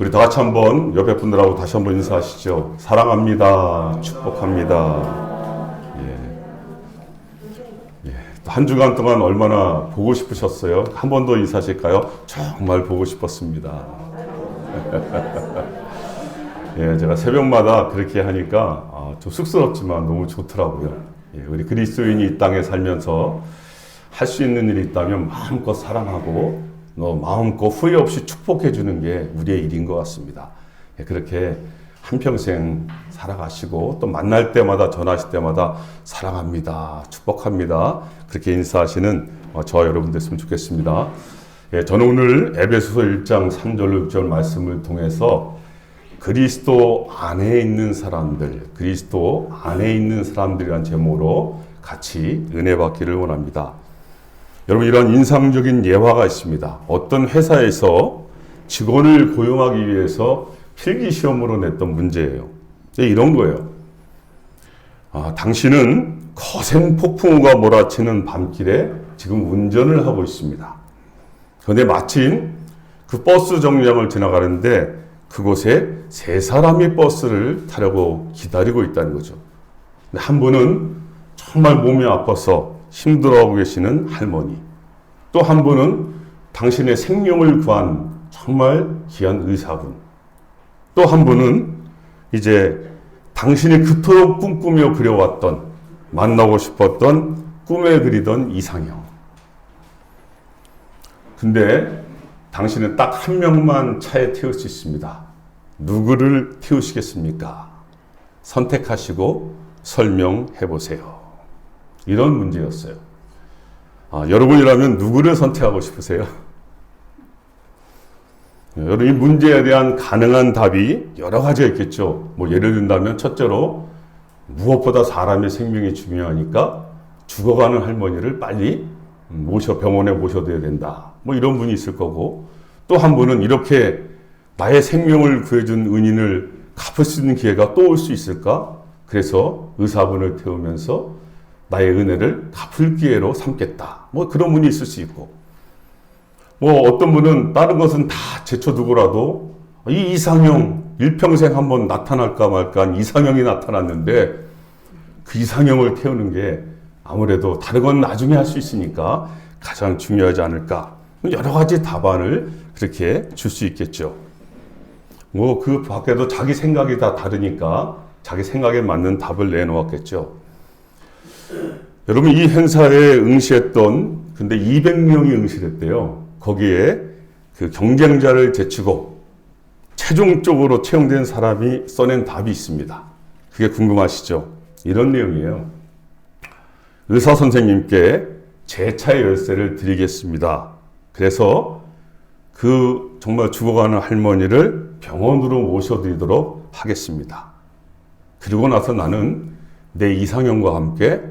우리 다 같이 한번 옆에 분들하고 다시 한번 인사하시죠. 사랑합니다. 축복합니다. 한 주간 동안 얼마나 보고 싶으셨어요? 한 번 더 인사하실까요? 정말 보고 싶었습니다. 제가 새벽마다 그렇게 하니까 좀 쑥스럽지만 너무 좋더라고요. 우리 그리스도인이 이 땅에 살면서 할 수 있는 일이 있다면 마음껏 사랑하고 마음껏 후회 없이 축복해 주는 게 우리의 일인 것 같습니다. 그렇게 한평생 살아가시고 또 만날 때마다 전화하실 때마다 사랑합니다. 축복합니다. 그렇게 인사하시는 저와 여러분 됐으면 좋겠습니다. 저는 오늘 에베소서 1장 3절로 6절 말씀을 통해서 그리스도 안에 있는 사람들, 그리스도 안에 있는 사람들이란 제목으로 같이 은혜 받기를 원합니다. 여러분, 이런 인상적인 예화가 있습니다. 어떤 회사에서 직원을 고용하기 위해서 필기시험으로 냈던 문제예요. 이런 거예요. 당신은 거센 폭풍우가 몰아치는 밤길에 지금 운전을 하고 있습니다. 그런데 마침 그 버스 정류장을 지나가는데 그곳에 세 사람이 버스를 타려고 기다리고 있다는 거죠. 한 분은 정말 몸이 아파서 힘들어하고 계시는 할머니, 또 한 분은 당신의 생명을 구한 정말 귀한 의사분, 또 한 분은 이제 당신이 그토록 꿈꾸며 그려왔던, 만나고 싶었던, 꿈에 그리던 이상형. 근데 당신은 딱 한 명만 차에 태울 수 있습니다. 누구를 태우시겠습니까? 선택하시고 설명해 보세요. 이런 문제였어요. 여러분이라면 누구를 선택하고 싶으세요? 여러분, 이 문제에 대한 가능한 답이 여러 가지가 있겠죠. 예를 든다면 첫째로 무엇보다 사람의 생명이 중요하니까 죽어가는 할머니를 빨리 병원에 모셔둬야 된다. 이런 분이 있을 거고, 또 한 분은 이렇게 나의 생명을 구해준 은인을 갚을 수 있는 기회가 또 올 수 있을까? 그래서 의사분을 태우면서 나의 은혜를 갚을 기회로 삼겠다. 그런 분이 있을 수 있고, 어떤 분은 다른 것은 다 제쳐두고라도 이 이상형, 일평생 한번 나타날까 말까 한 이상형이 나타났는데 그 이상형을 태우는 게 아무래도 다른 건 나중에 할 수 있으니까 가장 중요하지 않을까. 여러 가지 답안을 그렇게 줄 수 있겠죠. 그 밖에도 자기 생각이 다 다르니까 자기 생각에 맞는 답을 내놓았겠죠. 여러분, 이 행사에 응시했던, 근데 200명이 응시했대요. 거기에 그 경쟁자를 제치고 최종적으로 채용된 사람이 써낸 답이 있습니다. 그게 궁금하시죠? 이런 내용이에요. 의사 선생님께 제 차의 열쇠를 드리겠습니다. 그래서 그 정말 죽어가는 할머니를 병원으로 모셔드리도록 하겠습니다. 그리고 나서 나는 내 이상형과 함께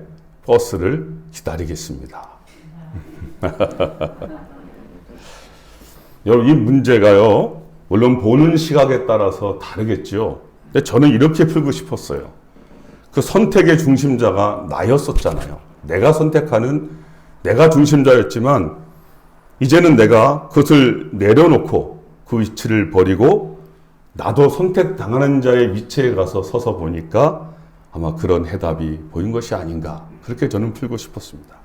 버스를 기다리겠습니다. 여러분, 이 문제가요, 물론 보는 시각에 따라서 다르겠죠. 근데 저는 이렇게 풀고 싶었어요. 그 선택의 중심자가 나였었잖아요. 내가 선택하는, 내가 중심자였지만 이제는 내가 그것을 내려놓고 그 위치를 버리고 나도 선택당하는 자의 위치에 가서 서서 보니까 아마 그런 해답이 보인 것이 아닌가, 그렇게 저는 풀고 싶었습니다.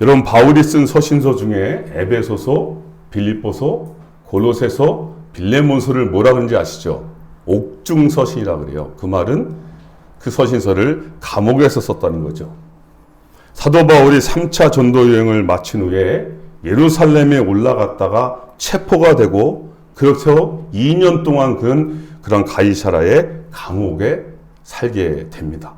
여러분, 바울이 쓴 서신서 중에 에베소서, 빌립보서, 골로새서, 빌레몬서를 뭐라 그런지 아시죠? 옥중서신이라고 그래요. 그 말은 그 서신서를 감옥에서 썼다는 거죠. 사도 바울이 3차 전도 여행을 마친 후에 예루살렘에 올라갔다가 체포가 되고, 그래서 2년 동안 그런 가이사라의 감옥에 살게 됩니다.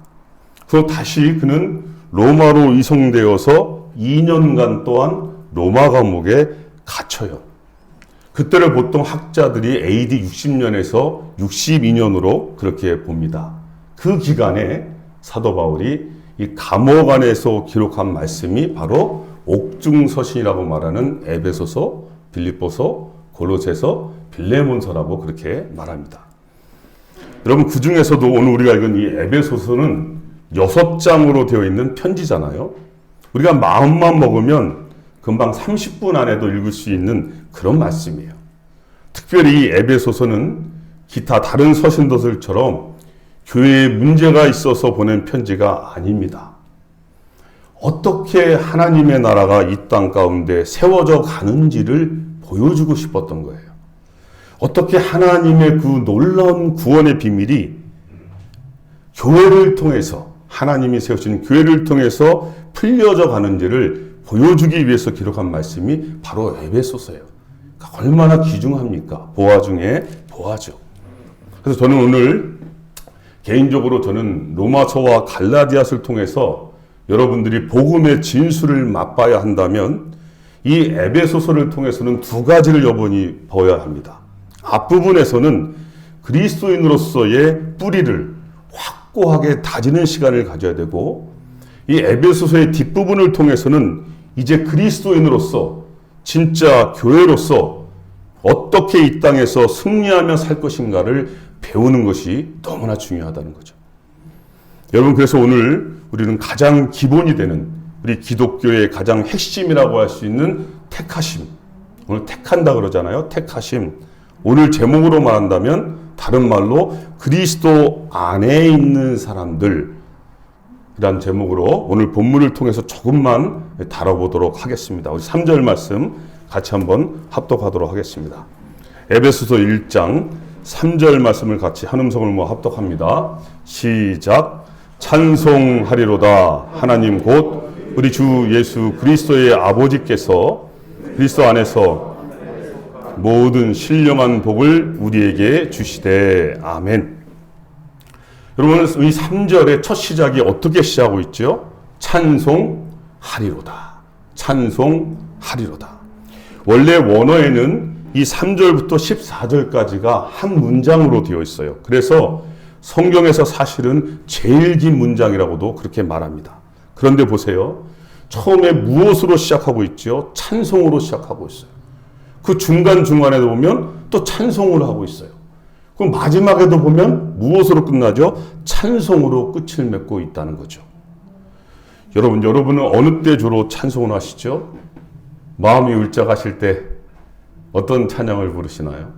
그리고 다시 그는 로마로 이송되어서 2년간 또한 로마 감옥에 갇혀요. 그때를 보통 학자들이 AD 60년에서 62년으로 그렇게 봅니다. 그 기간에 사도 바울이 이 감옥 안에서 기록한 말씀이 바로 옥중서신이라고 말하는 에베소서, 빌립보서, 골로새서, 빌레몬서라고 그렇게 말합니다. 여러분, 그 중에서도 오늘 우리가 읽은 이 에베소서는 6장으로 되어 있는 편지잖아요. 우리가 마음만 먹으면 금방 30분 안에도 읽을 수 있는 그런 말씀이에요. 특별히 이 에베소서는 기타 다른 서신도들처럼 교회에 문제가 있어서 보낸 편지가 아닙니다. 어떻게 하나님의 나라가 이 땅 가운데 세워져 가는지를 보여주고 싶었던 거예요. 어떻게 하나님의 그 놀라운 구원의 비밀이 교회를 통해서, 하나님이 세우신 교회를 통해서 풀려져 가는지를 보여주기 위해서 기록한 말씀이 바로 에베소서예요. 그러니까 얼마나 귀중합니까? 보아 중에 보아죠. 그래서 저는 오늘 개인적으로 저는 로마서와 갈라디아서를 통해서 여러분들이 복음의 진수를 맛봐야 한다면 이 에베소서를 통해서는 두 가지를 여러분이 봐야 합니다. 앞부분에서는 그리스도인으로서의 뿌리를 확고하게 다지는 시간을 가져야 되고, 이 에베소서의 뒷부분을 통해서는 이제 그리스도인으로서 진짜 교회로서 어떻게 이 땅에서 승리하며 살 것인가를 배우는 것이 너무나 중요하다는 거죠. 여러분, 그래서 오늘 우리는 가장 기본이 되는 우리 기독교의 가장 핵심이라고 할 수 있는 택하심, 오늘 택한다 그러잖아요. 택하심. 오늘 제목으로 말한다면 다른 말로 그리스도 안에 있는 사람들 이란 제목으로 오늘 본문을 통해서 조금만 다뤄보도록 하겠습니다. 우리 3절 말씀 같이 한번 합독하도록 하겠습니다. 에베소서 1장 3절 말씀을 같이 한 음성을 모아 합독합니다. 시작. 찬송하리로다. 하나님 곧 우리 주 예수 그리스도의 아버지께서 그리스도 안에서 모든 신령한 복을 우리에게 주시되. 아멘. 여러분, 이 3절의 첫 시작이 어떻게 시작하고 있죠? 찬송하리로다. 찬송하리로다. 원래 원어에는 이 3절부터 14절까지가 한 문장으로 되어 있어요. 그래서 성경에서 사실은 제일 긴 문장이라고도 그렇게 말합니다. 그런데 보세요. 처음에 무엇으로 시작하고 있죠? 찬송으로 시작하고 있어요. 그 중간중간에도 보면 또 찬송으로 하고 있어요. 그럼 마지막에도 보면 무엇으로 끝나죠? 찬송으로 끝을 맺고 있다는 거죠. 여러분은 어느 때 주로 찬송을 하시죠? 마음이 울적하실 때 어떤 찬양을 부르시나요?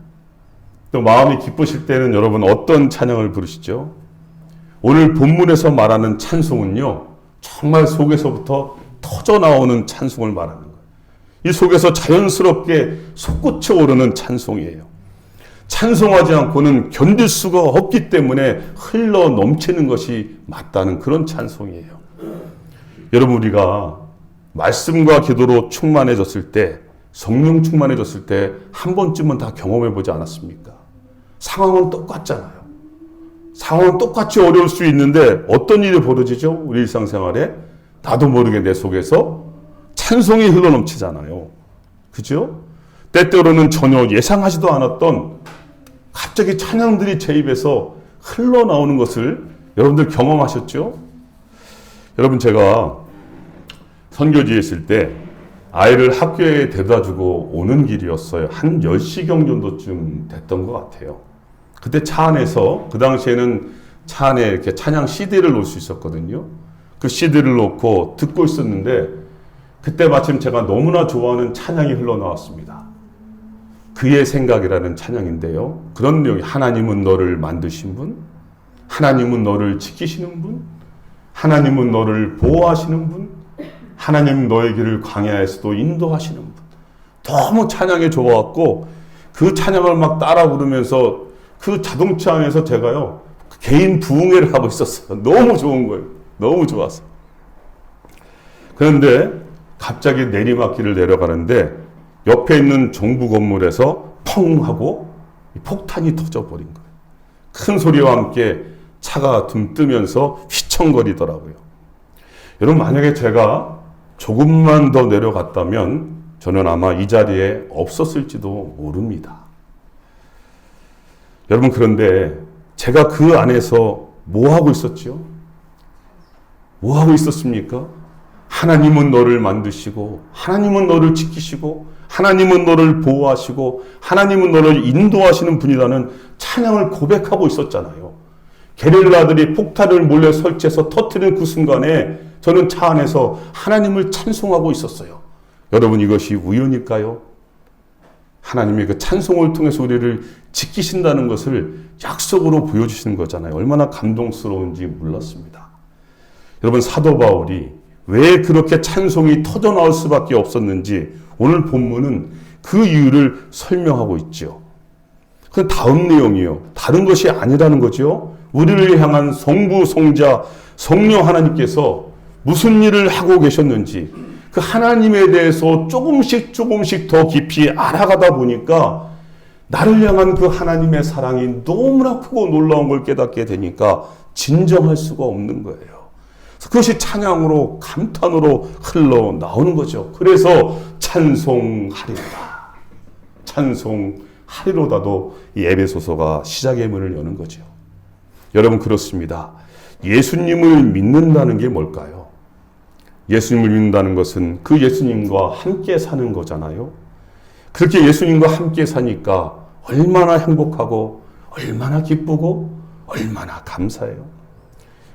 또 마음이 기쁘실 때는 여러분 어떤 찬양을 부르시죠? 오늘 본문에서 말하는 찬송은요, 정말 속에서부터 터져 나오는 찬송을 말하는 거예요. 이 속에서 자연스럽게 솟구쳐 오르는 찬송이에요. 찬송하지 않고는 견딜 수가 없기 때문에 흘러 넘치는 것이 맞다는 그런 찬송이에요. 여러분, 우리가 말씀과 기도로 충만해졌을 때, 성령 충만해졌을 때 한 번쯤은 다 경험해 보지 않았습니까? 상황은 똑같잖아요. 상황은 똑같이 어려울 수 있는데 어떤 일이 벌어지죠? 우리 일상생활에 나도 모르게 내 속에서 찬송이 흘러넘치잖아요. 그죠? 때때로는 전혀 예상하지도 않았던 갑자기 찬양들이 제 입에서 흘러나오는 것을 여러분들 경험하셨죠? 여러분, 제가 선교지에 있을 때 아이를 학교에 데려다 주고 오는 길이었어요. 한 10시경 정도쯤 됐던 것 같아요. 그때 차 안에서, 그 당시에는 차 안에 이렇게 찬양 CD를 놓을 수 있었거든요. 그 CD를 놓고 듣고 있었는데, 그때 마침 제가 너무나 좋아하는 찬양이 흘러나왔습니다. 그의 생각이라는 찬양인데요. 그런 내용이, 하나님은 너를 만드신 분, 하나님은 너를 지키시는 분, 하나님은 너를 보호하시는 분, 하나님 너의 길을 광야에서도 인도하시는 분. 너무 찬양이 좋아갖고 그 찬양을 막 따라 부르면서 그 자동차 안에서 제가요, 개인 부흥회를 하고 있었어요. 너무 좋은 거예요. 너무 좋았어. 그런데 갑자기 내리막길을 내려가는데 옆에 있는 정부 건물에서 펑 하고 폭탄이 터져버린 거예요. 큰 소리와 함께 차가 둥 뜨면서 휘청거리더라고요. 여러분, 만약에 제가 조금만 더 내려갔다면 저는 아마 이 자리에 없었을지도 모릅니다. 여러분, 그런데 제가 그 안에서 뭐 하고 있었죠? 뭐 하고 있었습니까? 하나님은 너를 만드시고, 하나님은 너를 지키시고, 하나님은 너를 보호하시고, 하나님은 너를 인도하시는 분이라는 찬양을 고백하고 있었잖아요. 게릴라들이 폭탄을 몰래 설치해서 터뜨리는 그 순간에 저는 차 안에서 하나님을 찬송하고 있었어요. 여러분, 이것이 우연일까요? 하나님의 그 찬송을 통해서 우리를 지키신다는 것을 약속으로 보여주시는 거잖아요. 얼마나 감동스러운지 몰랐습니다. 여러분, 사도 바울이 왜 그렇게 찬송이 터져나올 수밖에 없었는지 오늘 본문은 그 이유를 설명하고 있죠. 그 다음 내용이요. 다른 것이 아니라는 거죠. 우리를 향한 성부, 성자, 성령 하나님께서 무슨 일을 하고 계셨는지 그 하나님에 대해서 조금씩 더 깊이 알아가다 보니까 나를 향한 그 하나님의 사랑이 너무나 크고 놀라운 걸 깨닫게 되니까 진정할 수가 없는 거예요. 그것이 찬양으로 감탄으로 흘러나오는 거죠. 그래서 찬송하리로다. 찬송하리로다도 이 에베소서가 시작의 문을 여는 거죠. 여러분, 그렇습니다. 예수님을 믿는다는 게 뭘까요? 예수님을 믿는다는 것은 그 예수님과 함께 사는 거잖아요. 그렇게 예수님과 함께 사니까 얼마나 행복하고 얼마나 기쁘고 얼마나 감사해요.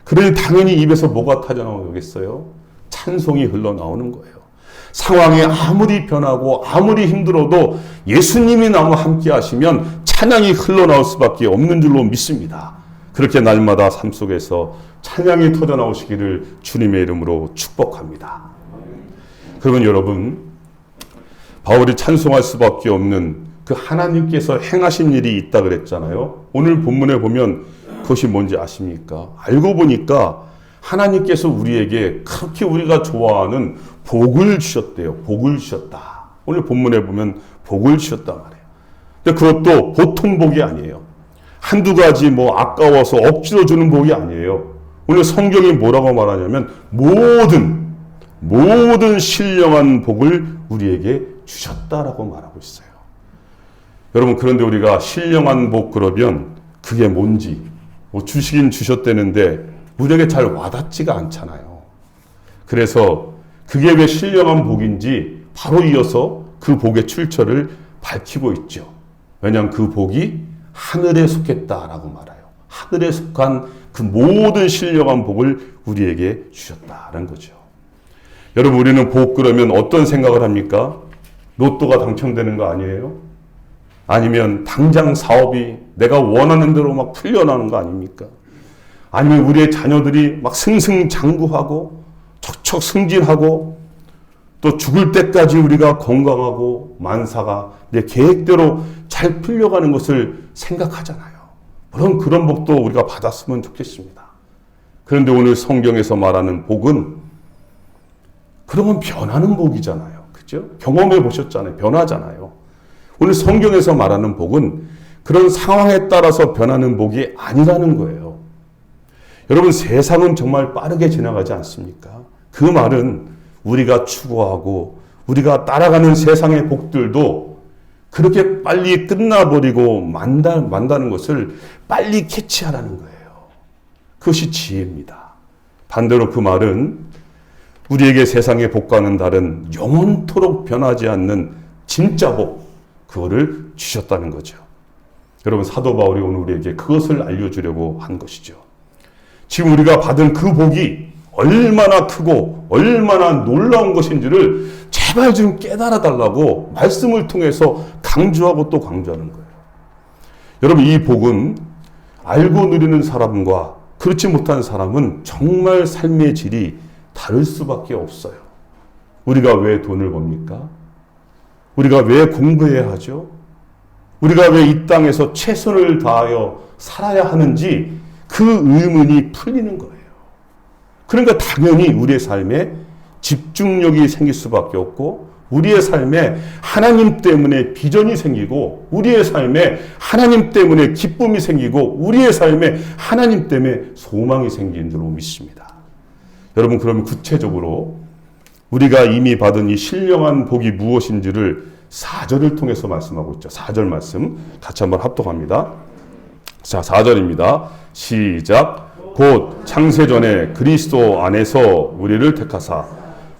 그러니 당연히 입에서 뭐가 터져나오겠어요? 찬송이 흘러나오는 거예요. 상황이 아무리 변하고 아무리 힘들어도 예수님이 나와 함께 하시면 찬양이 흘러나올 수밖에 없는 줄로 믿습니다. 그렇게 날마다 삶 속에서 찬양이 터져나오시기를 주님의 이름으로 축복합니다. 그러면 여러분, 바울이 찬송할 수밖에 없는 그 하나님께서 행하신 일이 있다 그랬잖아요. 오늘 본문에 보면 그것이 뭔지 아십니까? 알고 보니까 하나님께서 우리에게 그렇게 우리가 좋아하는 복을 주셨대요. 복을 주셨다. 오늘 본문에 보면 복을 주셨단 말이에요. 근데 그것도 보통 복이 아니에요. 한두 가지 아까워서 억지로 주는 복이 아니에요. 오늘 성경이 뭐라고 말하냐면 모든 신령한 복을 우리에게 주셨다라고 말하고 있어요. 여러분, 그런데 우리가 신령한 복 그러면 그게 뭔지 주시긴 주셨다는데 우리에게 잘 와닿지가 않잖아요. 그래서 그게 왜 신령한 복인지 바로 이어서 그 복의 출처를 밝히고 있죠. 왜냐하면 그 복이 하늘에 속했다라고 말해요. 하늘에 속한 그 모든 신령한 복을 우리에게 주셨다라는 거죠. 여러분, 우리는 복 그러면 어떤 생각을 합니까? 로또가 당첨되는 거 아니에요? 아니면 당장 사업이 내가 원하는 대로 막 풀려나는 거 아닙니까? 아니면 우리의 자녀들이 막 승승장구하고 척척 승진하고 또 죽을 때까지 우리가 건강하고 만사가 내 계획대로 잘 풀려가는 것을 생각하잖아요. 물론 그런 복도 우리가 받았으면 좋겠습니다. 그런데 오늘 성경에서 말하는 복은 그러면 변하는 복이잖아요. 그죠? 경험해 보셨잖아요. 변하잖아요. 오늘 성경에서 말하는 복은 그런 상황에 따라서 변하는 복이 아니라는 거예요. 여러분, 세상은 정말 빠르게 지나가지 않습니까? 그 말은 우리가 추구하고 우리가 따라가는 세상의 복들도 그렇게 빨리 끝나버리고 만다는 것을 빨리 캐치하라는 거예요. 그것이 지혜입니다. 반대로 그 말은 우리에게 세상의 복과는 다른 영원토록 변하지 않는 진짜 복, 그거를 주셨다는 거죠. 여러분, 사도 바울이 오늘 우리에게 그것을 알려주려고 한 것이죠. 지금 우리가 받은 그 복이 얼마나 크고 얼마나 놀라운 것인지를 제발 좀 깨달아 달라고 말씀을 통해서 강조하고 또 강조하는 거예요. 여러분, 이 복은 알고 누리는 사람과 그렇지 못한 사람은 정말 삶의 질이 다를 수밖에 없어요. 우리가 왜 돈을 법니까? 우리가 왜 공부해야 하죠? 우리가 왜 이 땅에서 최선을 다하여 살아야 하는지 그 의문이 풀리는 거예요. 그러니까 당연히 우리의 삶에 집중력이 생길 수밖에 없고 우리의 삶에 하나님 때문에 비전이 생기고 우리의 삶에 하나님 때문에 기쁨이 생기고 우리의 삶에 하나님 때문에 소망이 생기는 줄로 믿습니다. 여러분, 그러면 구체적으로 우리가 이미 받은 이 신령한 복이 무엇인지를 4절을 통해서 말씀하고 있죠. 4절 말씀 같이 한번 합독합니다. 자, 4절입니다. 시작. 곧 창세전에 그리스도 안에서 우리를 택하사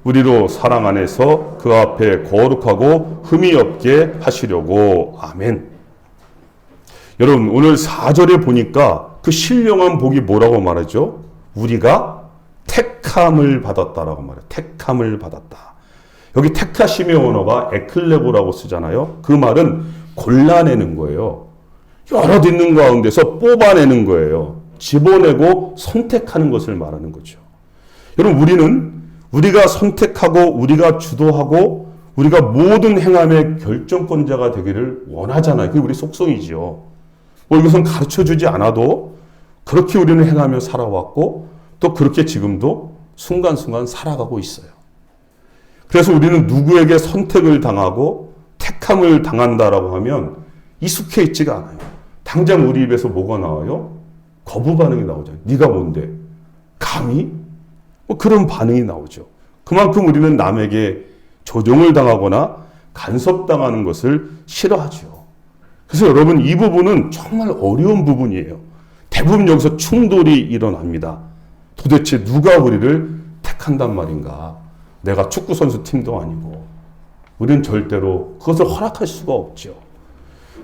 우리로 사랑 안에서 그 앞에 거룩하고 흠이 없게 하시려고. 아멘. 여러분, 오늘 4절에 보니까 그 신령한 복이 뭐라고 말하죠? 우리가 택함을 받았다라고 말해요. 택함을 받았다. 여기 택하심의 원어가 에클레고라고 쓰잖아요. 그 말은 골라내는 거예요. 여럿 있는 가운데서 뽑아내는 거예요. 집어내고 선택하는 것을 말하는 거죠. 여러분, 우리가 선택하고 우리가 주도하고 우리가 모든 행함의 결정권자가 되기를 원하잖아요. 그게 우리 속성이지요. 이것은 가르쳐주지 않아도 그렇게 우리는 행하며 살아왔고 또 그렇게 지금도 순간순간 살아가고 있어요. 그래서 우리는 누구에게 선택을 당하고 택함을 당한다라고 하면 익숙해 있지가 않아요. 당장 우리 입에서 뭐가 나와요? 거부 반응이 나오죠. 네가 뭔데? 감히? 그런 반응이 나오죠. 그만큼 우리는 남에게 조종을 당하거나 간섭당하는 것을 싫어하죠. 그래서 여러분, 이 부분은 정말 어려운 부분이에요. 대부분 여기서 충돌이 일어납니다. 도대체 누가 우리를 택한단 말인가? 내가 축구선수 팀도 아니고. 우리는 절대로 그것을 허락할 수가 없죠.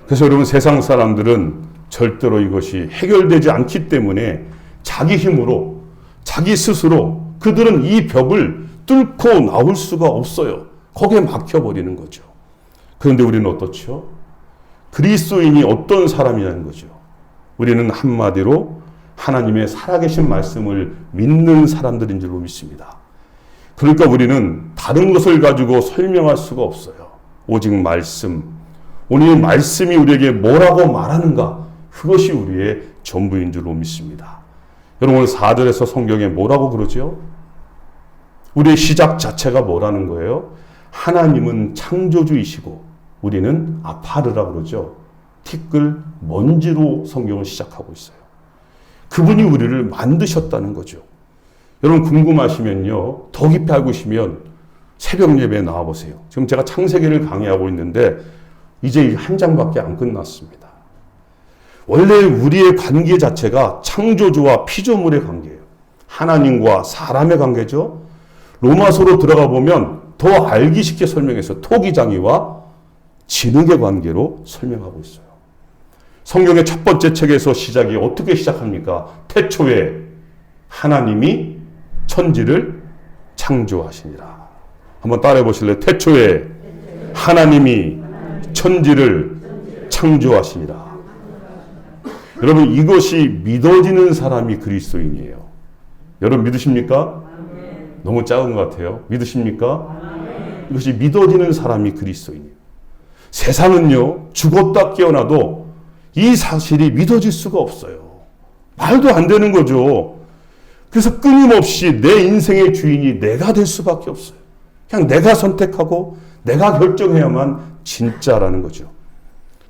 그래서 여러분, 세상 사람들은 절대로 이것이 해결되지 않기 때문에 자기 힘으로, 자기 스스로 그들은 이 벽을 뚫고 나올 수가 없어요. 거기에 막혀버리는 거죠. 그런데 우리는 어떻죠? 그리스도인이 어떤 사람이냐는 거죠. 우리는 한마디로 하나님의 살아계신 말씀을 믿는 사람들인 줄로 믿습니다. 그러니까 우리는 다른 것을 가지고 설명할 수가 없어요. 오직 말씀. 오늘 말씀이 우리에게 뭐라고 말하는가? 그것이 우리의 전부인 줄로 믿습니다. 여러분, 오늘 4절에서 성경에 뭐라고 그러죠? 우리의 시작 자체가 뭐라는 거예요? 하나님은 창조주이시고 우리는 아파르라 그러죠. 티끌 먼지로 성경을 시작하고 있어요. 그분이 우리를 만드셨다는 거죠. 여러분, 궁금하시면요, 더 깊이 알고 싶으면 새벽 예배에 나와보세요. 지금 제가 창세기를 강의하고 있는데 이제 한 장밖에 안 끝났습니다. 원래 우리의 관계 자체가 창조주와 피조물의 관계예요. 하나님과 사람의 관계죠. 로마서로 들어가 보면 더 알기 쉽게 설명해서 토기장이와 진흙의 관계로 설명하고 있어요. 성경의 첫 번째 책에서 시작이 어떻게 시작합니까? 태초에 하나님이 천지를 창조하시니라. 한번 따라해 보실래요? 태초에 하나님이 천지를 창조하시니라. 여러분, 이것이 믿어지는 사람이 그리스도인이에요. 여러분, 믿으십니까? 너무 작은 것 같아요. 믿으십니까? 이것이 믿어지는 사람이 그리스도인이에요. 세상은요, 죽었다 깨어나도 이 사실이 믿어질 수가 없어요. 말도 안 되는 거죠. 그래서 끊임없이 내 인생의 주인이 내가 될 수밖에 없어요. 그냥 내가 선택하고 내가 결정해야만 진짜라는 거죠.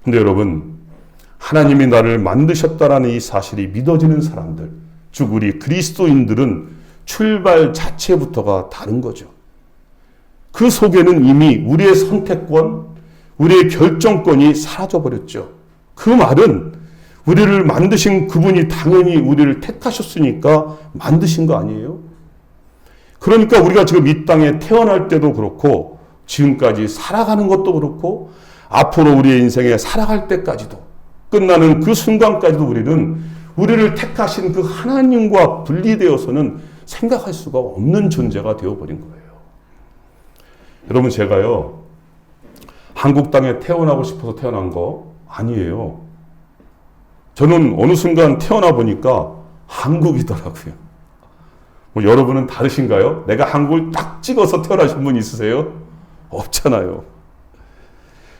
근데 여러분, 하나님이 나를 만드셨다라는 이 사실이 믿어지는 사람들, 즉 우리 그리스도인들은 출발 자체부터가 다른 거죠. 그 속에는 이미 우리의 선택권, 우리의 결정권이 사라져버렸죠. 그 말은 우리를 만드신 그분이 당연히 우리를 택하셨으니까 만드신 거 아니에요? 그러니까 우리가 지금 이 땅에 태어날 때도 그렇고 지금까지 살아가는 것도 그렇고 앞으로 우리의 인생에 살아갈 때까지도 끝나는 그 순간까지도 우리를 택하신 그 하나님과 분리되어서는 생각할 수가 없는 존재가 되어버린 거예요. 여러분, 제가요, 한국 땅에 태어나고 싶어서 태어난 거 아니에요. 저는 어느 순간 태어나 보니까 한국이더라고요. 여러분은 다르신가요? 내가 한국을 딱 찍어서 태어나신 분 있으세요? 없잖아요.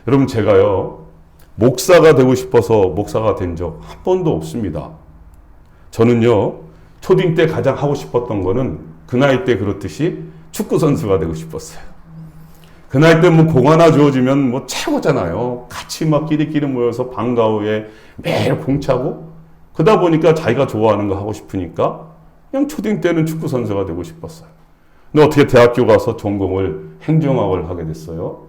여러분, 제가요, 목사가 되고 싶어서 목사가 된 적 한 번도 없습니다. 저는요, 초딩 때 가장 하고 싶었던 거는 그 나이 때 그렇듯이 축구 선수가 되고 싶었어요. 그 나이 때 공 하나 주어지면 최고잖아요. 같이 끼리끼리 모여서 방과 후에 매일 공 차고, 그러다 보니까 자기가 좋아하는 거 하고 싶으니까 그냥 초딩 때는 축구 선수가 되고 싶었어요. 근데 어떻게 대학교 가서 전공을 행정학을 하게 됐어요.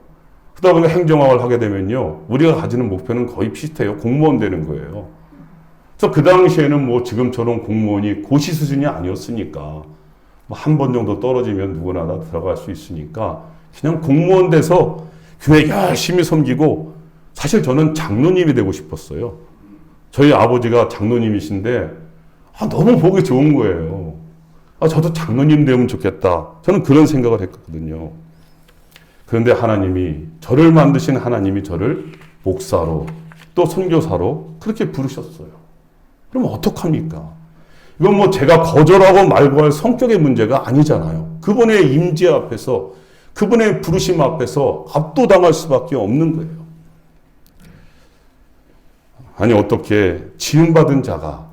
그러다 보니까 행정학을 하게 되면요, 우리가 가지는 목표는 거의 비슷해요. 공무원 되는 거예요. 그래서 그 당시에는 지금처럼 공무원이 고시 수준이 아니었으니까 한 번 정도 떨어지면 누구나 다 들어갈 수 있으니까 그냥 공무원 돼서 교회 열심히 섬기고, 사실 저는 장로님이 되고 싶었어요. 저희 아버지가 장로님이신데 너무 보기 좋은 거예요. 저도 장로님 되면 좋겠다. 저는 그런 생각을 했거든요. 그런데 하나님이, 저를 만드신 하나님이 저를 목사로 또 선교사로 그렇게 부르셨어요. 그럼 어떡합니까? 이건 뭐 제가 거절하고 말고 할 성격의 문제가 아니잖아요. 그분의 임재 앞에서, 그분의 부르심 앞에서 압도당할 수밖에 없는 거예요. 아니, 어떻게 지음받은 자가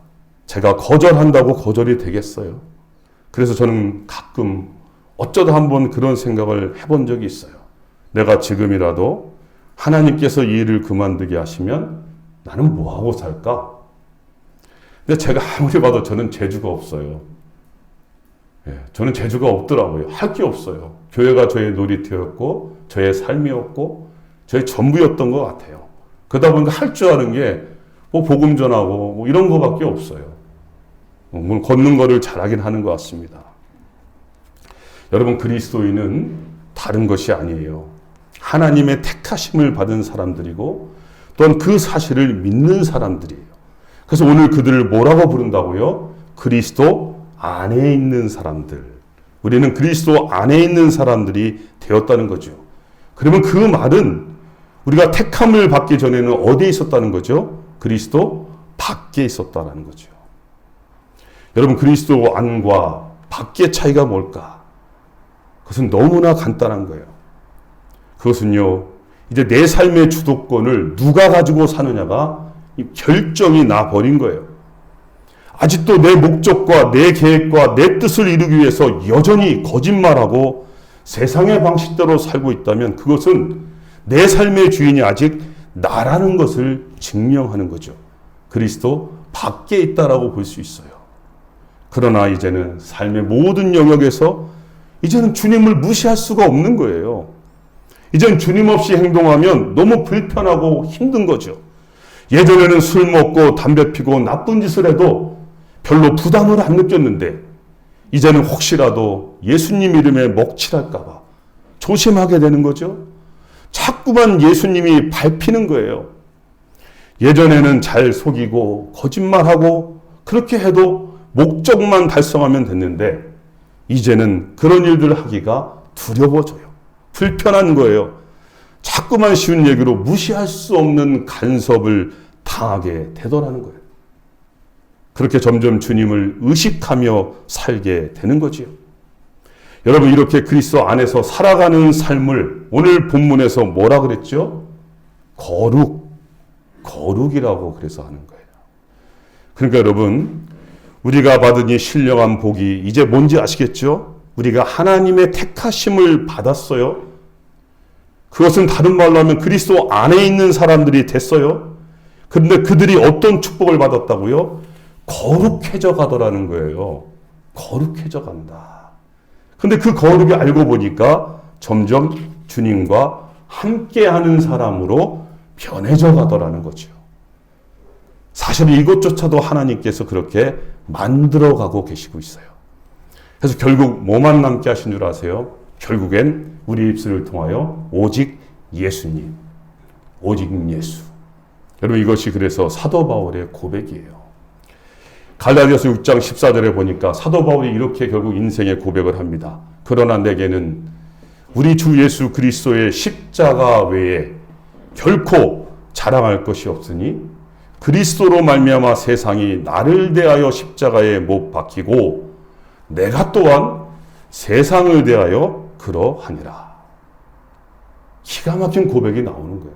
제가 거절한다고 거절이 되겠어요? 그래서 저는 가끔 어쩌다 한번 그런 생각을 해본 적이 있어요. 내가 지금이라도 하나님께서 이 일을 그만두게 하시면 나는 뭐하고 살까? 근데 제가 아무리 봐도 저는 재주가 없어요. 저는 재주가 없더라고요. 할 게 없어요. 교회가 저의 놀이터였고, 저의 삶이었고, 저의 전부였던 것 같아요. 그러다 보니까 할 줄 아는 게 뭐 복음 전하고 뭐 이런 거밖에 없어요. 물론 걷는 거를 잘하긴 하는 것 같습니다. 여러분, 그리스도인은 다른 것이 아니에요. 하나님의 택하심을 받은 사람들이고 또한 그 사실을 믿는 사람들이에요. 그래서 오늘 그들을 뭐라고 부른다고요? 그리스도 안에 있는 사람들. 우리는 그리스도 안에 있는 사람들이 되었다는 거죠. 그러면 그 말은 우리가 택함을 받기 전에는 어디에 있었다는 거죠? 그리스도 밖에 있었다는 거죠. 여러분, 그리스도 안과 밖의 차이가 뭘까? 그것은 너무나 간단한 거예요. 그것은요, 이제 내 삶의 주도권을 누가 가지고 사느냐가 결정이 나버린 거예요. 아직도 내 목적과 내 계획과 내 뜻을 이루기 위해서 여전히 거짓말하고 세상의 방식대로 살고 있다면 그것은 내 삶의 주인이 아직 나라는 것을 증명하는 거죠. 그리스도 밖에 있다라고 볼 수 있어요. 그러나 이제는 삶의 모든 영역에서 이제는 주님을 무시할 수가 없는 거예요. 이제는 주님 없이 행동하면 너무 불편하고 힘든 거죠. 예전에는 술 먹고 담배 피고 나쁜 짓을 해도 별로 부담을 안 느꼈는데 이제는 혹시라도 예수님 이름에 먹칠할까 봐 조심하게 되는 거죠. 자꾸만 예수님이 밟히는 거예요. 예전에는 잘 속이고 거짓말하고 그렇게 해도 목적만 달성하면 됐는데 이제는 그런 일들을 하기가 두려워져요. 불편한 거예요. 자꾸만 쉬운 얘기로 무시할 수 없는 간섭을 당하게 되더라는 거예요. 그렇게 점점 주님을 의식하며 살게 되는 거지요. 여러분, 이렇게 그리스도 안에서 살아가는 삶을 오늘 본문에서 뭐라 그랬죠? 거룩이라고 그래서 하는 거예요. 그러니까 여러분, 우리가 받은 이 신령한 복이 이제 뭔지 아시겠죠? 우리가 하나님의 택하심을 받았어요. 그것은 다른 말로 하면 그리스도 안에 있는 사람들이 됐어요. 그런데 그들이 어떤 축복을 받았다고요? 거룩해져 가더라는 거예요. 거룩해져 간다. 근데 그 거룩이 알고 보니까 점점 주님과 함께하는 사람으로 변해져 가더라는 거죠. 사실 이것조차도 하나님께서 그렇게 만들어가고 계시고 있어요. 그래서 결국 뭐만 남게 하신 줄 아세요? 결국엔 우리 입술을 통하여 오직 예수님, 오직 예수. 여러분, 이것이 그래서 사도 바울의 고백이에요. 갈라디아서 6장 14절에 보니까 사도 바울이 이렇게 결국 인생의 고백을 합니다. 그러나 내게는 우리 주 예수 그리스도의 십자가 외에 결코 자랑할 것이 없으니 그리스도로 말미암아 세상이 나를 대하여 십자가에 못 박히고 내가 또한 세상을 대하여 그러하니라. 기가 막힌 고백이 나오는 거예요.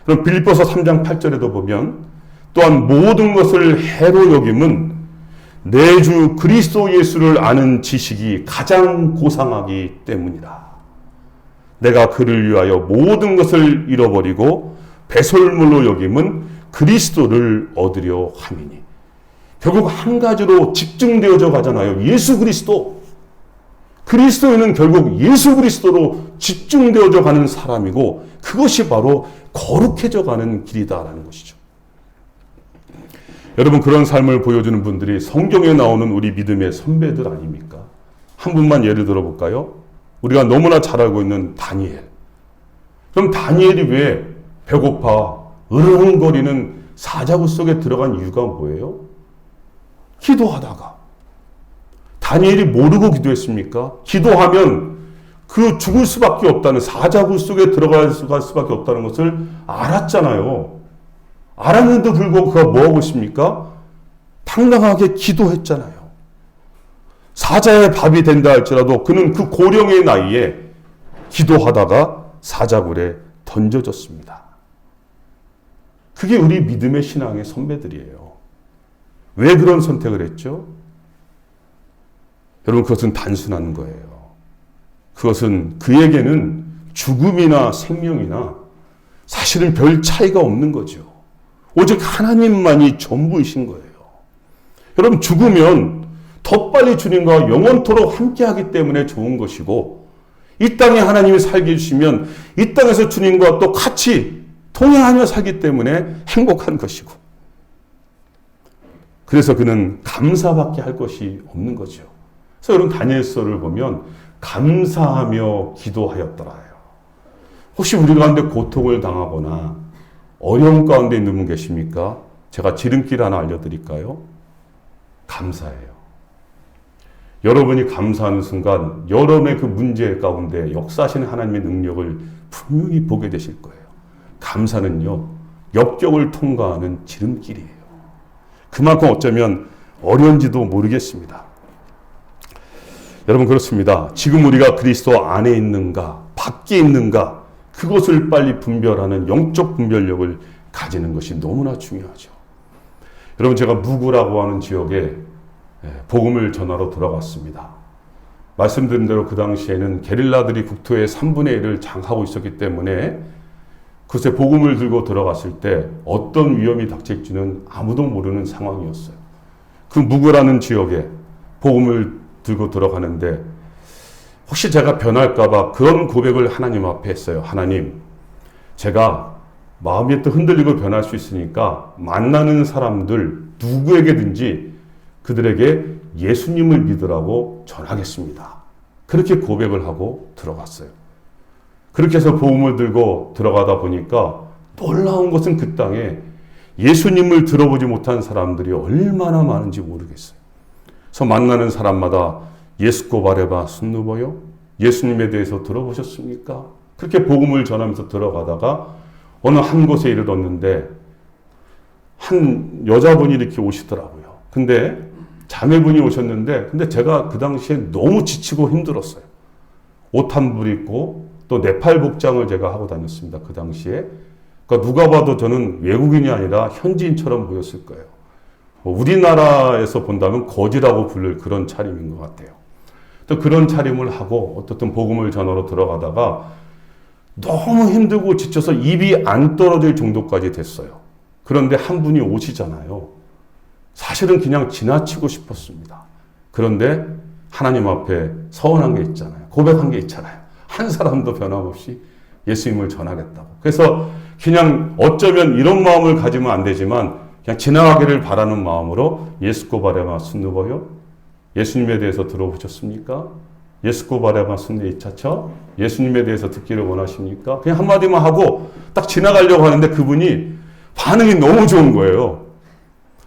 그럼 빌립보서 3장 8절에도 보면 또한 모든 것을 해로 여김은 내 주 그리스도 예수를 아는 지식이 가장 고상하기 때문이라. 내가 그를 위하여 모든 것을 잃어버리고 배설물로 여김은 그리스도를 얻으려 함이니. 결국 한 가지로 집중되어져 가잖아요. 예수 그리스도. 그리스도인은 결국 예수 그리스도로 집중되어져 가는 사람이고 그것이 바로 거룩해져 가는 길이다라는 것이죠. 여러분, 그런 삶을 보여주는 분들이 성경에 나오는 우리 믿음의 선배들 아닙니까? 한 분만 예를 들어볼까요? 우리가 너무나 잘 알고 있는 다니엘. 그럼 다니엘이 왜 배고파 으르렁거리는 사자굴 속에 들어간 이유가 뭐예요? 기도하다가. 다니엘이 모르고 기도했습니까? 기도하면 그 죽을 수밖에 없다는, 사자굴 속에 들어갈 수밖에 없다는 것을 알았잖아요. 알았는데도 불구하고 그가 뭐하고 있습니까? 당당하게 기도했잖아요. 사자의 밥이 된다 할지라도 그는 그 고령의 나이에 기도하다가 사자굴에 던져졌습니다. 그게 우리 믿음의 신앙의 선배들이에요. 왜 그런 선택을 했죠? 여러분, 그것은 단순한 거예요. 그것은 그에게는 죽음이나 생명이나 사실은 별 차이가 없는 거죠. 오직 하나님만이 전부이신 거예요. 여러분, 죽으면 더 빨리 주님과 영원토록 함께하기 때문에 좋은 것이고, 이 땅에 하나님이 살게 해주시면 이 땅에서 주님과 또 같이 동행하며 살기 때문에 행복한 것이고, 그래서 그는 감사밖에 할 것이 없는 거죠. 그래서 여러분, 다니엘서를 보면 감사하며 기도하였더라요. 혹시 우리 가운데 고통을 당하거나 어려움 가운데 있는 분 계십니까? 제가 지름길 하나 알려드릴까요? 감사해요. 여러분이 감사하는 순간 여러분의 그 문제 가운데 역사하시는 하나님의 능력을 분명히 보게 되실 거예요. 감사는요, 역경을 통과하는 지름길이에요. 그만큼 어쩌면 어려운지도 모르겠습니다. 여러분, 그렇습니다. 지금 우리가 그리스도 안에 있는가, 밖에 있는가, 그것을 빨리 분별하는 영적 분별력을 가지는 것이 너무나 중요하죠. 여러분, 제가 무구라고 하는 지역에 복음을 전하러 들어갔습니다. 말씀드린 대로 그 당시에는 게릴라들이 국토의 3분의 1을 장악하고 있었기 때문에 그곳에 복음을 들고 들어갔을 때 어떤 위험이 닥칠지는 아무도 모르는 상황이었어요. 그 무구라는 지역에 복음을 들고 들어가는데 혹시 제가 변할까봐 그런 고백을 하나님 앞에 했어요. 하나님, 제가 마음이 또 흔들리고 변할 수 있으니까 만나는 사람들 누구에게든지 그들에게 예수님을 믿으라고 전하겠습니다. 그렇게 고백을 하고 들어갔어요. 그렇게 해서 복음을 들고 들어가다 보니까 놀라운 것은 그 땅에 예수님을 들어보지 못한 사람들이 얼마나 많은지 모르겠어요. 그래서 만나는 사람마다 예수고 바레바 순누보요? 예수님에 대해서 들어보셨습니까? 그렇게 복음을 전하면서 들어가다가 어느 한 곳에 이르렀는데 한 여자분이 이렇게 오시더라고요. 근데 자매분이 오셨는데 근데 제가 그 당시에 너무 지치고 힘들었어요. 옷 한 벌 입고 또 네팔 복장을 제가 하고 다녔습니다. 그 당시에. 그러니까 누가 봐도 저는 외국인이 아니라 현지인처럼 보였을 거예요. 우리나라에서 본다면 거지라고 부를 그런 차림인 것 같아요. 또 그런 차림을 하고 어떻든 복음을 전하러 들어가다가 너무 힘들고 지쳐서 입이 안 떨어질 정도까지 됐어요. 그런데 한 분이 오시잖아요. 사실은 그냥 지나치고 싶었습니다. 그런데 하나님 앞에 서원한 게 있잖아요. 고백한 게 있잖아요. 한 사람도 변함없이 예수님을 전하겠다고. 그래서 그냥 어쩌면 이런 마음을 가지면 안 되지만 그냥 지나가기를 바라는 마음으로 예수고 바레마 순누보요? 예수님에 대해서 들어보셨습니까? 예수고 바레마 순누 이차처? 예수님에 대해서 듣기를 원하십니까? 그냥 한마디만 하고 딱 지나가려고 하는데 그분이 반응이 너무 좋은 거예요.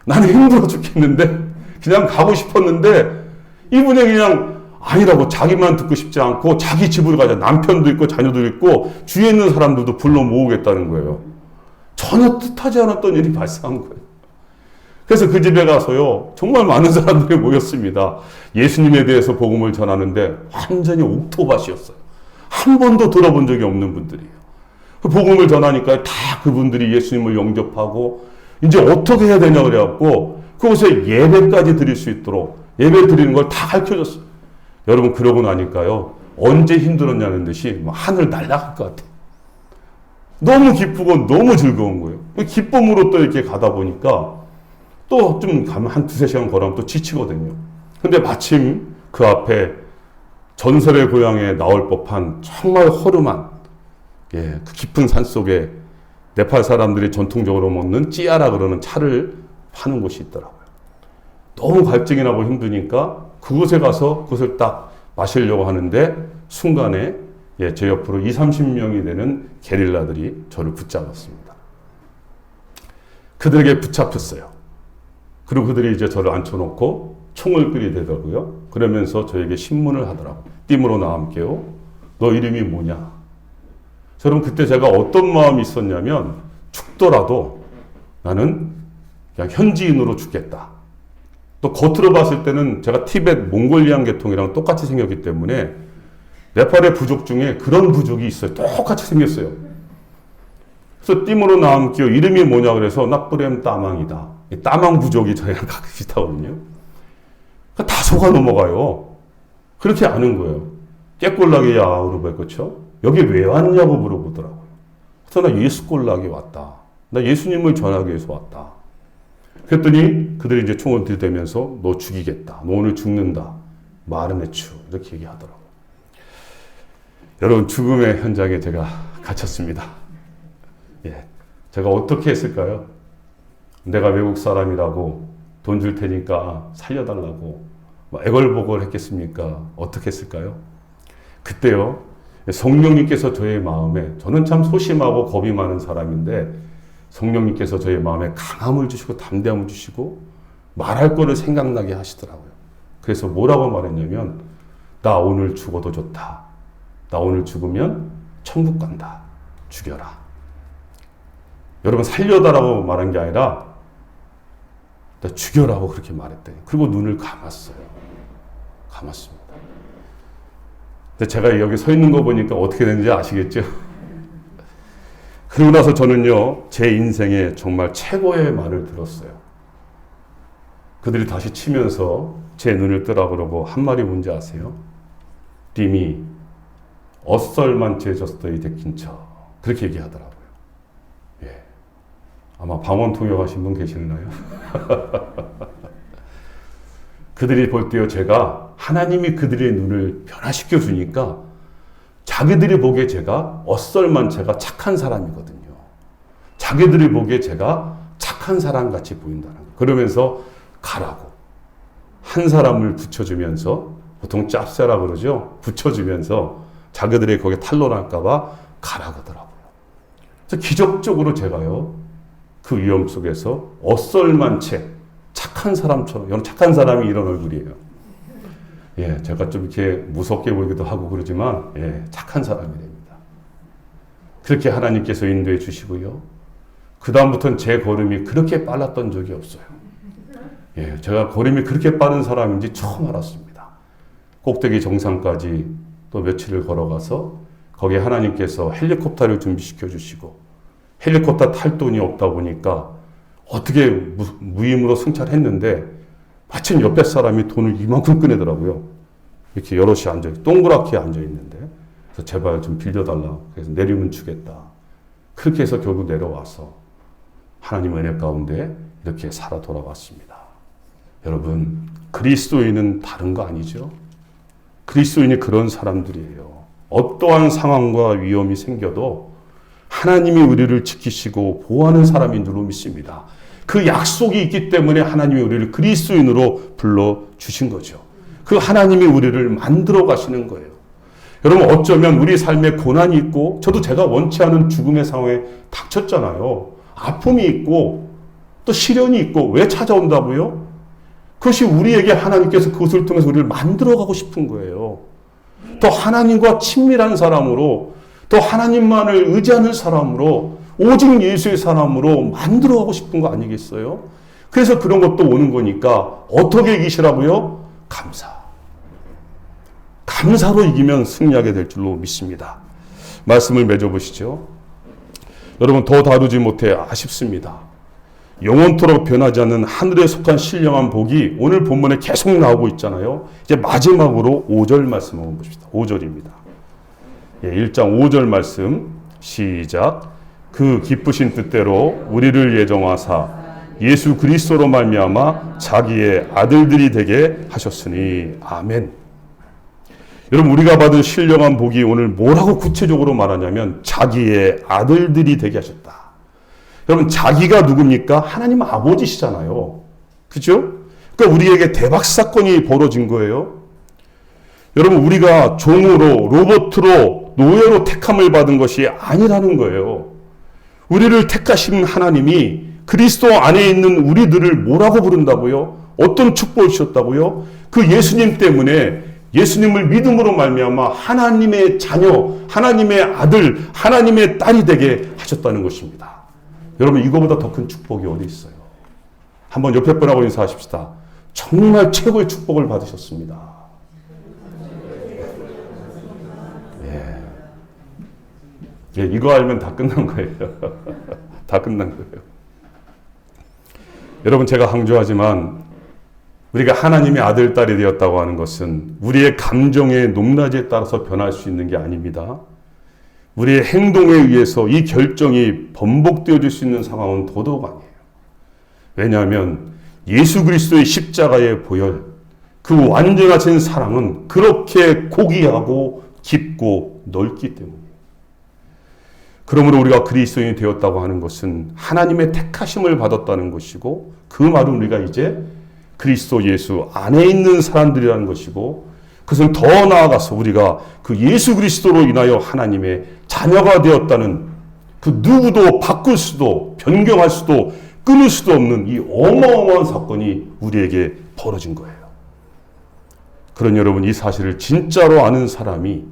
나는 힘들어 죽겠는데 그냥 가고 싶었는데 이분이 그냥 아니라고 자기만 듣고 싶지 않고 자기 집으로 가자. 남편도 있고 자녀도 있고 주위에 있는 사람들도 불러 모으겠다는 거예요. 전혀 뜻하지 않았던 일이 발생한 거예요. 그래서 그 집에 가서요, 정말 많은 사람들이 모였습니다. 예수님에 대해서 복음을 전하는데 완전히 옥토밭이었어요. 한 번도 들어본 적이 없는 분들이에요. 그 복음을 전하니까 다 그분들이 예수님을 영접하고 이제 어떻게 해야 되냐 그래갖고 그곳에 예배까지 드릴 수 있도록 예배 드리는 걸 다 가르쳐줬어요. 여러분, 그러고 나니까요, 언제 힘들었냐는 듯이 하늘 날아갈 것 같아요. 너무 기쁘고 너무 즐거운 거예요. 기쁨으로 또 이렇게 가다 보니까 또 좀 가면 한 두세 시간 걸으면 또 지치거든요. 근데 마침 그 앞에 전설의 고향에 나올 법한 정말 허름한, 그 깊은 산 속에 네팔 사람들이 전통적으로 먹는 찌아라 그러는 차를 파는 곳이 있더라고요. 너무 갈증이 나고 힘드니까 그곳에 가서 그것을 딱 마시려고 하는데 순간에 제 옆으로 20-30명이 되는 게릴라들이 저를 붙잡았습니다. 그들에게 붙잡혔어요. 그리고 그들이 이제 저를 앉혀놓고 총을 끄게 되더라고요. 그러면서 저에게 신문을 하더라고요. 띠므로 나와 함께요. 너 이름이 뭐냐? 여러분 그때 제가 어떤 마음이 있었냐면 죽더라도 나는 그냥 현지인으로 죽겠다. 또 겉으로 봤을 때는 제가 티벳 몽골리안 계통이랑 똑같이 생겼기 때문에 네팔의 부족 중에 그런 부족이 있어요. 똑같이 생겼어요. 그래서 띠무로 나암기요. 이름이 뭐냐 그래서 나뿌렘 따망이다. 따망 부족이 저희랑 비슷하거든요. 다 속아 넘어가요. 그렇게 아는 거예요. 깨꼴락이 야우르베 그렇죠? 여기 왜 왔냐고 물어보더라고요. 그래서 나 예수 꼴락이 왔다. 나 예수님을 전하기 위해서 왔다. 그랬더니 그들이 이제 총을 들이대면서 너 죽이겠다. 너 오늘 죽는다. 마르네추 이렇게 얘기하더라고요. 여러분 죽음의 현장에 제가 갇혔습니다. 예, 제가 어떻게 했을까요? 내가 외국 사람이라고 돈 줄 테니까 살려달라고 애걸복걸 했겠습니까? 어떻게 했을까요? 그때요. 성령님께서 저의 마음에 저는 참 소심하고 겁이 많은 사람인데 성령님께서 저의 마음에 강함을 주시고 담대함을 주시고 말할 거를 생각나게 하시더라고요. 그래서 뭐라고 말했냐면 나 오늘 죽어도 좋다. 나 오늘 죽으면 천국 간다. 죽여라. 여러분 살려다라고 말한 게 아니라 나 죽여라고 그렇게 말했대요. 그리고 눈을 감았어요. 감았습니다. 근데 제가 여기 서 있는 거 보니까 어떻게 되는지 아시겠죠? 그러고 나서 저는요, 제 인생에 정말 최고의 말을 들었어요. 그들이 다시 치면서 제 눈을 뜨라 그러고 한 말이 뭔지 아세요? 띠미 어썰만 제졌더이 데킨처 그렇게 얘기하더라고요. 예. 아마 방언 통역하신 분 계시나요? 그들이 볼 때요, 제가 하나님이 그들의 눈을 변화시켜 주니까 자기들이 보기에 제가 어썰만체가 착한 사람이거든요. 자기들이 보기에 제가 착한 사람 같이 보인다는 거예요. 그러면서 가라고 한 사람을 붙여주면서 보통 짭새라 그러죠. 붙여주면서 자기들이 거기에 탄로날까봐 가라 그러더라고요. 그래서 기적적으로 제가요 그 위험 속에서 어썰만체 착한 사람처럼, 여러분 착한 사람이 이런 얼굴이에요. 예, 제가 좀 이렇게 무섭게 보이기도 하고 그러지만, 예, 착한 사람이 됩니다. 그렇게 하나님께서 인도해 주시고요. 그다음부터는 제 걸음이 그렇게 빨랐던 적이 없어요. 예, 제가 걸음이 그렇게 빠른 사람인지 처음 알았습니다. 꼭대기 정상까지 또 며칠을 걸어가서 거기에 하나님께서 헬리콥터를 준비시켜 주시고 헬리콥터 탈 돈이 없다 보니까 어떻게 무임으로 승차했는데 마침 옆에 사람이 돈을 이만큼 꺼내더라고요. 이렇게 여럿이 동그랗게 앉아있는데 그래서 제발 좀 빌려달라. 그래서 내리면 주겠다. 그렇게 해서 결국 내려와서 하나님 은혜 가운데 이렇게 살아 돌아왔습니다. 여러분 그리스도인은 다른 거 아니죠? 그리스도인이 그런 사람들이에요. 어떠한 상황과 위험이 생겨도 하나님이 우리를 지키시고 보호하는 사람인 줄로 믿습니다. 그 약속이 있기 때문에 하나님이 우리를 그리스도인으로 불러주신 거죠. 그 하나님이 우리를 만들어 가시는 거예요. 여러분 어쩌면 우리 삶에 고난이 있고 저도 제가 원치 않은 죽음의 상황에 닥쳤잖아요. 아픔이 있고 또 시련이 있고 왜 찾아온다고요? 그것이 우리에게 하나님께서 그것을 통해서 우리를 만들어 가고 싶은 거예요. 더 하나님과 친밀한 사람으로 또 하나님만을 의지하는 사람으로 오직 예수의 사람으로 만들어가고 싶은 거 아니겠어요? 그래서 그런 것도 오는 거니까 어떻게 이기시라고요? 감사. 감사로 이기면 승리하게 될 줄로 믿습니다. 말씀을 맺어보시죠. 여러분 더 다루지 못해 아쉽습니다. 영원토록 변하지 않는 하늘에 속한 신령한 복이 오늘 본문에 계속 나오고 있잖아요. 이제 마지막으로 5절 말씀 한번 봅시다. 5절입니다. 예, 1장 5절 말씀 시작. 그 기쁘신 뜻대로 우리를 예정하사 예수 그리스도로 말미암아 자기의 아들들이 되게 하셨으니 아멘. 여러분 우리가 받은 신령한 복이 오늘 뭐라고 구체적으로 말하냐면 자기의 아들들이 되게 하셨다. 여러분 자기가 누굽니까? 하나님 아버지시잖아요. 그죠? 그러니까 우리에게 대박 사건이 벌어진 거예요. 여러분 우리가 종으로 로봇으로 노예로 택함을 받은 것이 아니라는 거예요. 우리를 택하신 하나님이 그리스도 안에 있는 우리들을 뭐라고 부른다고요? 어떤 축복을 주셨다고요? 그 예수님 때문에 예수님을 믿음으로 말미암아 하나님의 자녀, 하나님의 아들, 하나님의 딸이 되게 하셨다는 것입니다. 여러분, 이거보다 더 큰 축복이 어디 있어요? 한번 옆에 분하고 인사하십시다. 정말 최고의 축복을 받으셨습니다. 예, 이거 알면 다 끝난 거예요. 다 끝난 거예요. 여러분, 제가 강조하지만 우리가 하나님의 아들, 딸이 되었다고 하는 것은 우리의 감정의 높낮이에 따라서 변할 수 있는 게 아닙니다. 우리의 행동에 의해서 이 결정이 번복되어질 수 있는 상황은 더더욱 아니에요. 왜냐하면 예수 그리스도의 십자가의 보혈, 그 완전하신 사랑은 그렇게 고귀하고 깊고 넓기 때문이에요. 그러므로 우리가 그리스도인이 되었다고 하는 것은 하나님의 택하심을 받았다는 것이고, 그 말은 우리가 이제 그리스도 예수 안에 있는 사람들이라는 것이고, 그것은 더 나아가서 우리가 그 예수 그리스도로 인하여 하나님의 자녀가 되었다는, 그 누구도 바꿀 수도 변경할 수도 끊을 수도 없는 이 어마어마한 사건이 우리에게 벌어진 거예요. 그런 여러분, 이 사실을 진짜로 아는 사람이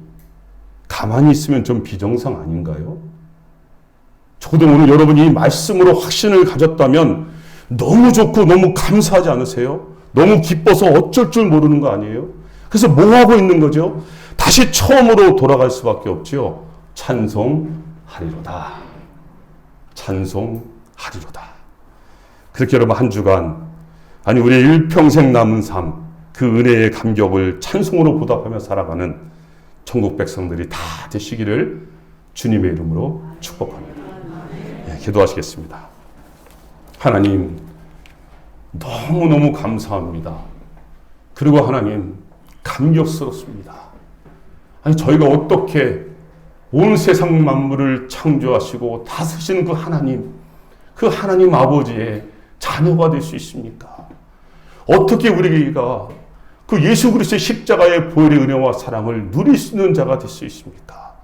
가만히 있으면 좀 비정상 아닌가요? 저도 오늘 여러분이 이 말씀으로 확신을 가졌다면 너무 좋고 너무 감사하지 않으세요? 너무 기뻐서 어쩔 줄 모르는 거 아니에요? 그래서 뭐 하고 있는 거죠? 다시 처음으로 돌아갈 수밖에 없지요. 찬송하리로다. 찬송하리로다. 그렇게 여러분, 한 주간, 아니 우리의 일평생 남은 삶, 그 은혜의 감격을 찬송으로 보답하며 살아가는 천국 백성들이 다 되시기를 주님의 이름으로 축복합니다. 네, 기도하시겠습니다. 하나님, 너무너무 감사합니다. 그리고 하나님, 감격스럽습니다. 아니, 저희가 어떻게 온 세상 만물을 창조하시고 다스리시는 그 하나님 아버지의 자녀가 될 수 있습니까? 어떻게 우리가 그 예수 그리스도의 십자가의 보혈의 은혜와 사랑을 누릴 수 있는 자가 될 수 있습니까?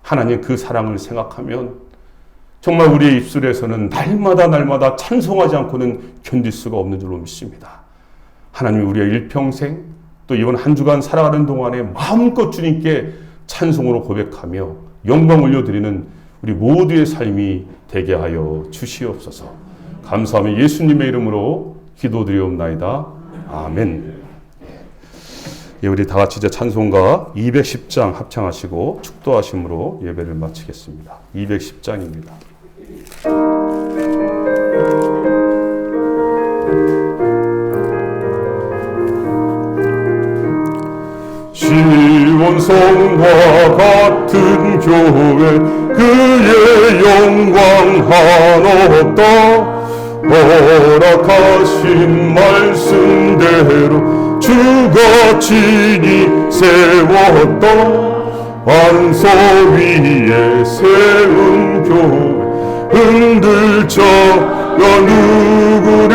하나님, 그 사랑을 생각하면 정말 우리의 입술에서는 날마다 찬송하지 않고는 견딜 수가 없는 줄로 믿습니다. 하나님, 우리의 일평생 또 이번 한 주간 살아가는 동안에 마음껏 주님께 찬송으로 고백하며 영광 올려드리는 우리 모두의 삶이 되게 하여 주시옵소서. 감사하며 예수님의 이름으로 기도드리옵나이다. 아멘. 예, 우리 다 같이 이제 찬송가 210장 합창하시고 축도하심으로 예배를 마치겠습니다. 210장입니다. 시온성과 같은 교회, 그의 영광 한없다. 허락하신 말씀대로 주가 친히 세웠다. 반석 위에 세운 교회, 흔들쳐 누구려